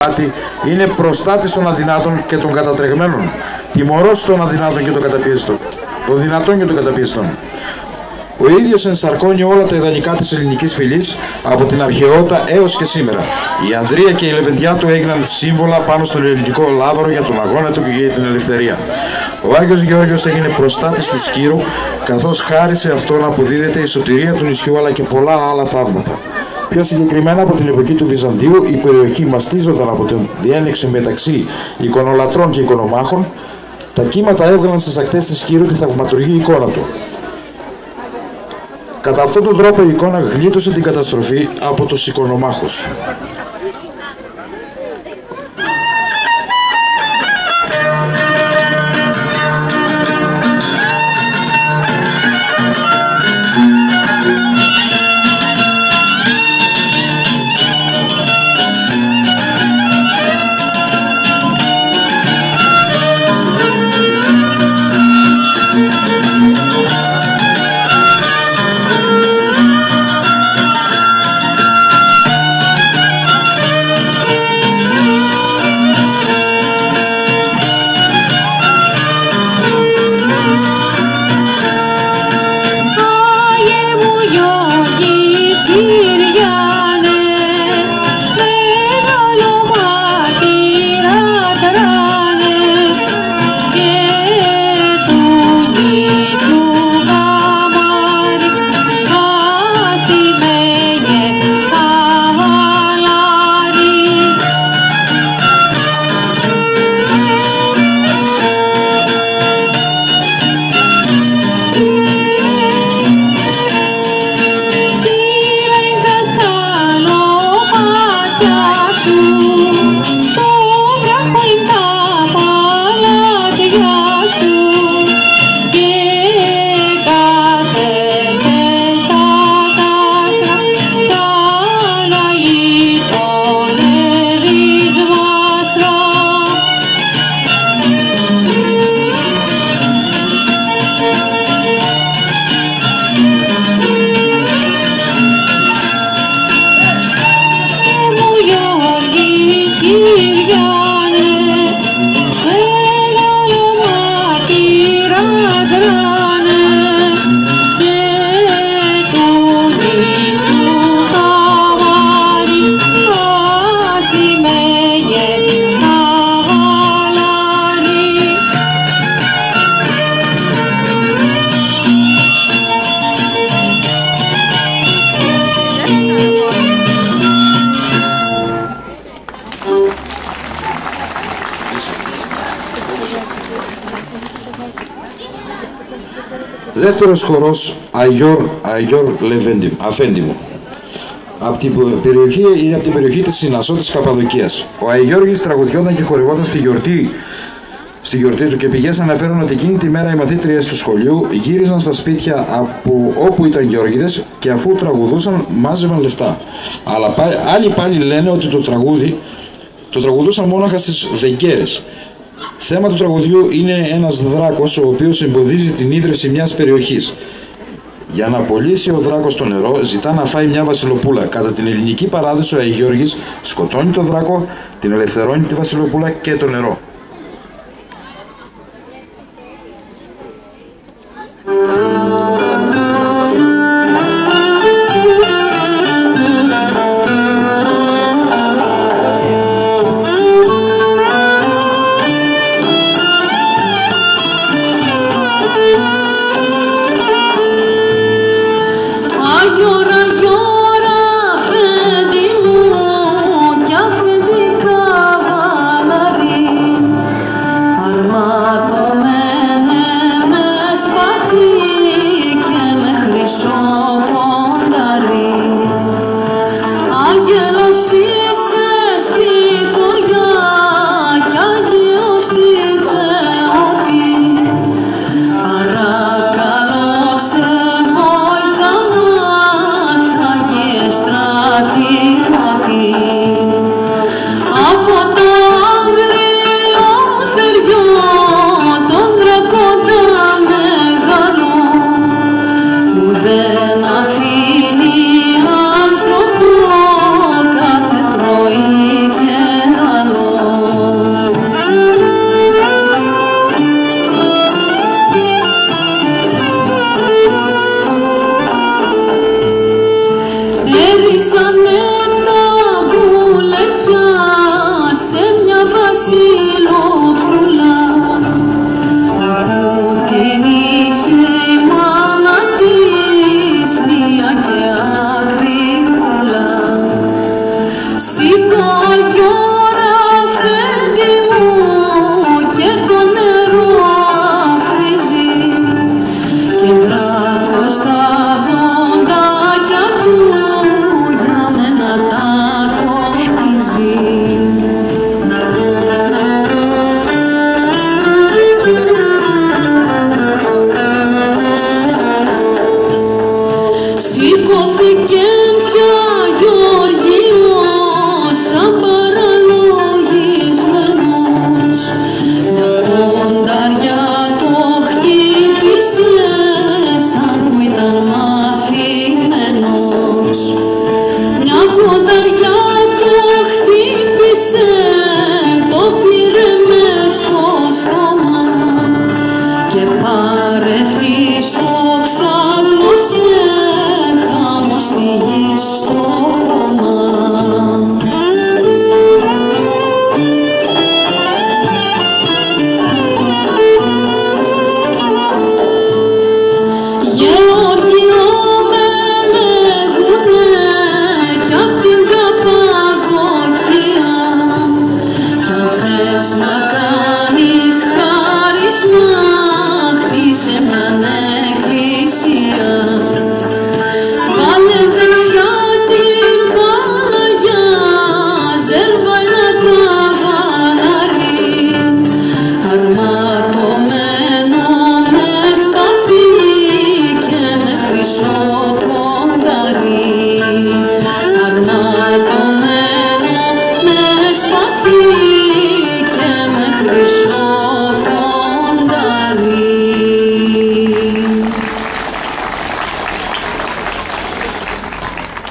πράτη, είναι προστάτης των αδυνάτων και των κατατρεγμένων, τιμωρός των αδυνάτων και των καταπιεστών, των δυνατών και των καταπιεστών. Ο ίδιος ενσαρκώνει όλα τα ιδανικά της ελληνικής φυλής από την αρχαιότητα έως και σήμερα. Η Ανδρεία και η Λεβεντιά του έγιναν σύμβολα πάνω στον ελληνικό λάβαρο για τον αγώνα του και για την ελευθερία. Ο Άγιος Γεώργιος έγινε προστάτης της Κύρου, καθώς χάρη σε αυτόν αποδίδεται η σωτηρία του νησιού αλλά και πολλά άλλα θαύματα. Πιο συγκεκριμένα από την εποχή του Βυζαντίου, η περιοχή μαστίζονταν από την διένεξη μεταξύ εικονολατρών και εικονομάχων. Τα κύματα έβγαλαν στις ακτές της Κύρου τη θαυματουργή εικόνα του. Κατά αυτόν τον τρόπο η εικόνα γλίτωσε την καταστροφή από τους εικονομάχους. Δεύτερος χορός, Αγιόρ Αφέντιμου. Από την περιοχή της Συνασσό της Καπαδοκίας. Ο Αγιώργης τραγουδιόταν και χορευόταν στη γιορτή του και πηγές αναφέρουν ότι εκείνη τη μέρα οι μαθήτριες του σχολείου γύριζαν στα σπίτια από όπου ήταν Γεώργιδες και αφού τραγουδούσαν μάζευαν λεφτά. Αλλά άλλοι πάλι λένε ότι το τραγουδούσαν μόναχα στις Βεγγέρες. Θέμα του τραγουδιού είναι ένας δράκος ο οποίος εμποδίζει την ίδρυυση μιας περιοχής. Για να απολύσει ο δράκος το νερό ζητά να φάει μια βασιλοπούλα. Κατά την ελληνική παράδοση ο Αγιώργης σκοτώνει τον δράκο, την ελευθερώνει τη βασιλοπούλα και το νερό. Αφέντη μου κι αφεντικά βαλαρί.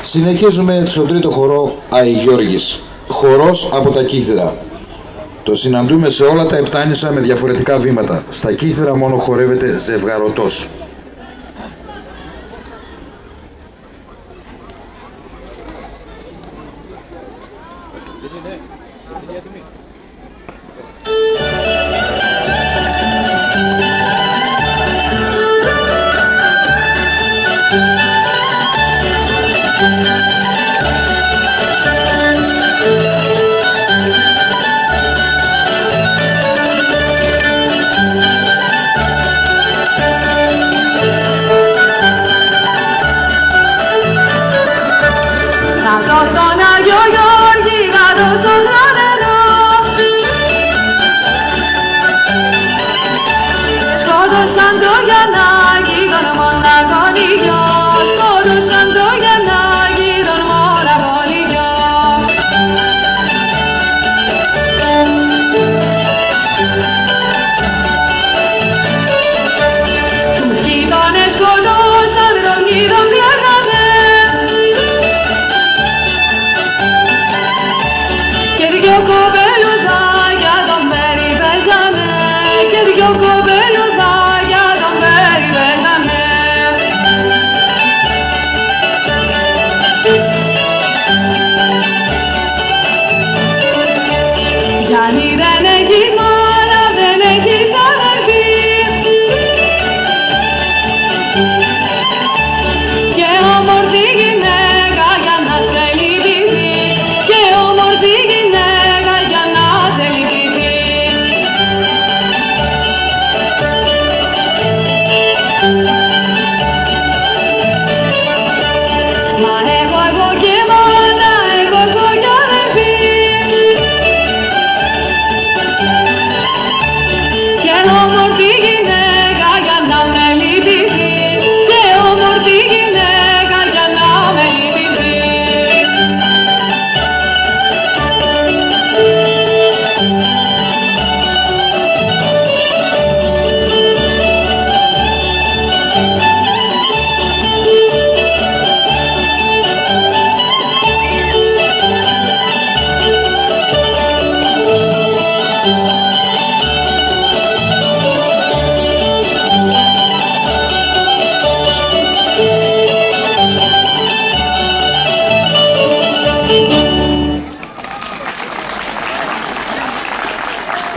Συνεχίζουμε στον τρίτο χορό Αϊγιώργης, χορός από τα Κύθυρα. Το συναντούμε σε όλα τα επτάνησα με διαφορετικά βήματα. Στα Κύθυρα μόνο χορεύεται ζευγαρωτός.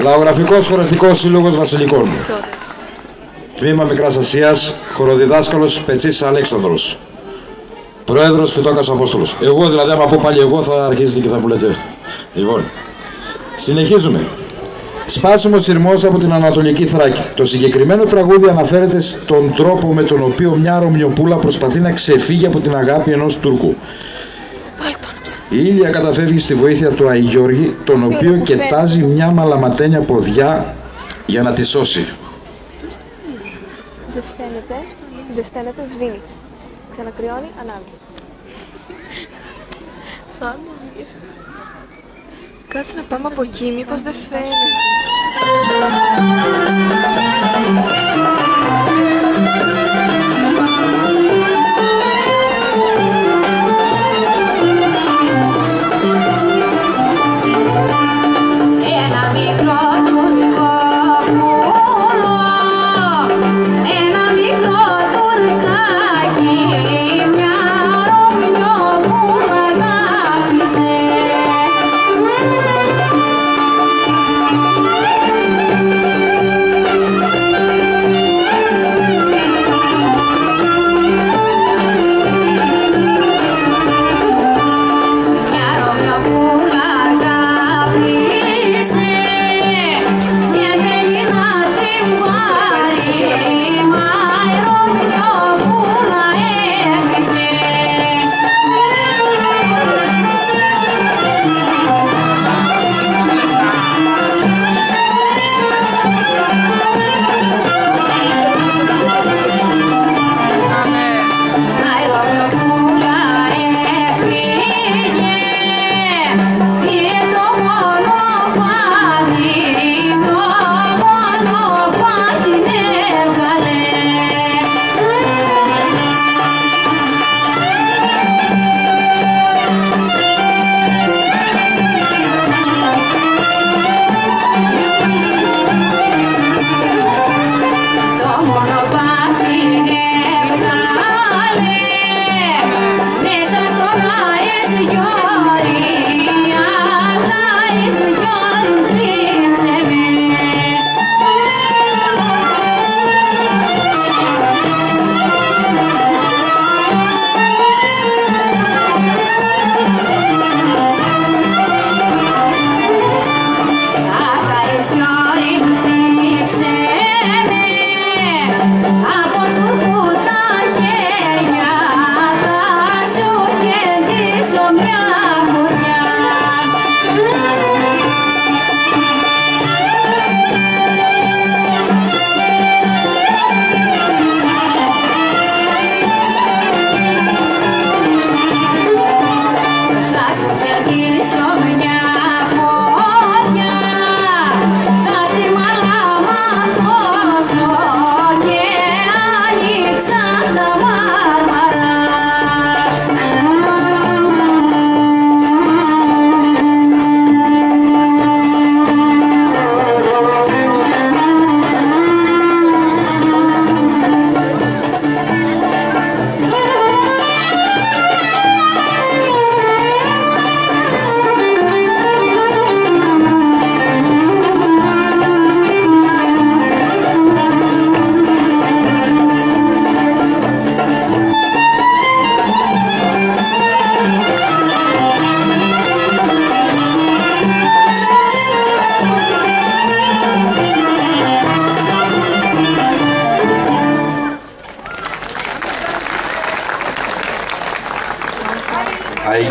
Λαογραφικός Χορευτικός Σύλλογος Βασιλικών. Τμήμα Μικράς Ασίας, χοροδιδάσκαλος Πετσής Αλέξανδρος. Πρόεδρος Φυτόκας Απόστολος. Εγώ δηλαδή, άμα πω πάλι εγώ, θα αρχίσετε και θα μου λέτε. Λοιπόν, συνεχίζουμε. Σπάσιμος σειρμός από την Ανατολική Θράκη. Το συγκεκριμένο τραγούδι αναφέρεται στον τρόπο με τον οποίο μια Ρωμιοπούλα προσπαθεί να ξεφύγει από την αγάπη ενός Τούρκου. Η Ήλια καταφεύγει στη βοήθεια του Αϊγιώργη, τον οποίο κετάζει μια μαλαματένια ποδιά για να τη σώσει. Ζεσταίνεται, σβήνει. Ξανακριώνει, ανάβει. Κάτσε να πάμε από εκεί, μήπως δεν φαίνεται.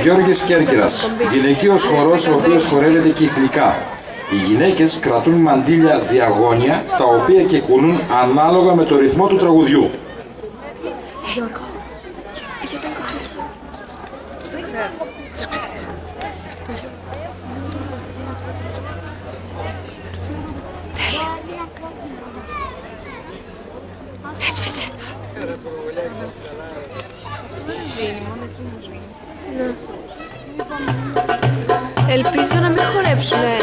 Γιώργης Κέρκυρας, γυναικείος χορός ο οποίος χορεύεται κυκλικά. Οι γυναίκες κρατούν μαντίλια διαγώνια, τα οποία και κουνούν ανάλογα με το ρυθμό του τραγουδιού. Γιώργο, γιατί είναι κολλή. Τους ξέρεις. Τέλεια. Έσφισε. Ναι. Ελπίζω να μην χορέψουνε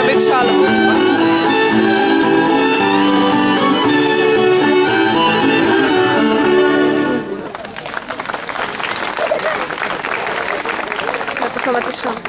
Αλέξη. Θα το σταματήσω.